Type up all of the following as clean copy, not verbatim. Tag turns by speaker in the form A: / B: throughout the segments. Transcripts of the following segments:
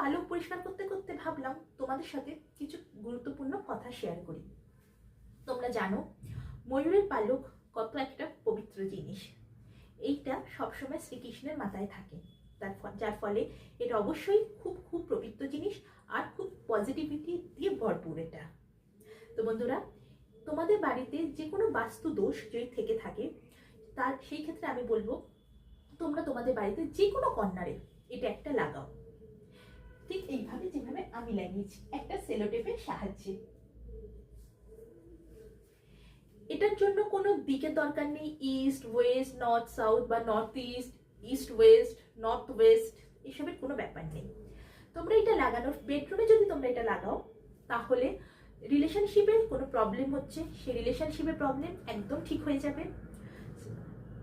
A: পালক পরিষ্কার করতে করতে ভাবলাম তোমাদের সাথে কিছু গুরুত্বপূর্ণ কথা শেয়ার করি। তোমরা জানো ময়ূরের পালক কত একটা পবিত্র জিনিস। এইটা সবসময় শ্রীকৃষ্ণের মাথায় থাকে, যার ফলে এটা অবশ্যই খুব খুব পবিত্র জিনিস আর খুব পজিটিভিটি দিয়ে ভরপুর এটা। তো বন্ধুরা, তোমাদের বাড়িতে যে কোনো বাস্তু দোষ যদি থেকে থাকে তার সেই ক্ষেত্রে আমি বলবো তোমরা তোমাদের বাড়িতে যে কোনো কর্নারে এটা একটা লাগাও, ঠিক এইভাবে যেভাবে আমি লাগিয়েছি একটা সেলোটেপের সাহায্যে। এটার জন্য কোনো দিকের দরকার নেই, ইস্ট ওয়েস্ট নর্থ সাউথ বা north east, east West, north West, এসবের কোনো ব্যাপার নেই। তোমরা এটা লাগানোর বেডরুমে যদি তোমরা এটা লাগাও তাহলে রিলেশনশিপের কোনো প্রবলেম হচ্ছে সেই রিলেশনশিপের প্রবলেম একদম ঠিক হয়ে যাবে।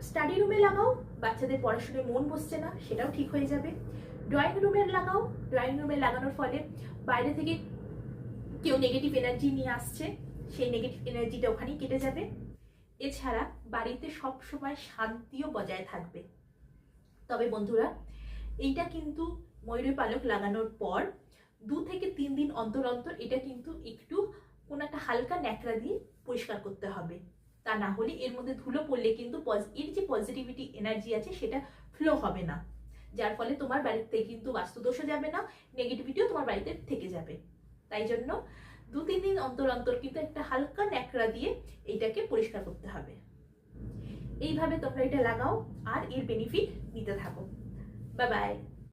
A: স্টাডি রুমে লাগাও, বাচ্চাদের পড়াশোনায় মন বসছে না সেটাও ঠিক হয়ে যাবে। ড্রয়িং রুমে লাগাও, ড্রয়িং রুমে লাগানোর ফলে বাইরে থেকে কেউ নেগেটিভ এনার্জি নিয়ে আসছে সেই নেগেটিভ এনার্জিটা ওখানেই কেটে যাবে। এছাড়া বাড়িতে সব সময় শান্তিও বজায় থাকবে। তবে বন্ধুরা, এইটা কিন্তু ময়ূরের পালক লাগানোর পর 2 থেকে 3 দিন অন্তর অন্তর এটা কিন্তু একটু কোনো একটা হালকা ন্যাকড়া দিয়ে পরিষ্কার করতে হবে। তা না হলে এর মধ্যে ধুলো পড়লে কিন্তু এর যে পজিটিভিটি এনার্জি আছে সেটা ফ্লো হবে না, যার ফলে তোমার বাড়িতে কিন্তু বাস্তুদোষও যাবে না, নেগেটিভিটিও তোমার বাড়িতে থেকে যাবে। তাই জন্য 2-3 দিন অন্তর অন্তর কিন্তু একটা হালকা ন্যাকড়া দিয়ে এইটাকে পরিষ্কার করতে হবে। এইভাবে তোমরা এটা লাগাও আর এর বেনিফিট নিতে থাকো। Bye bye.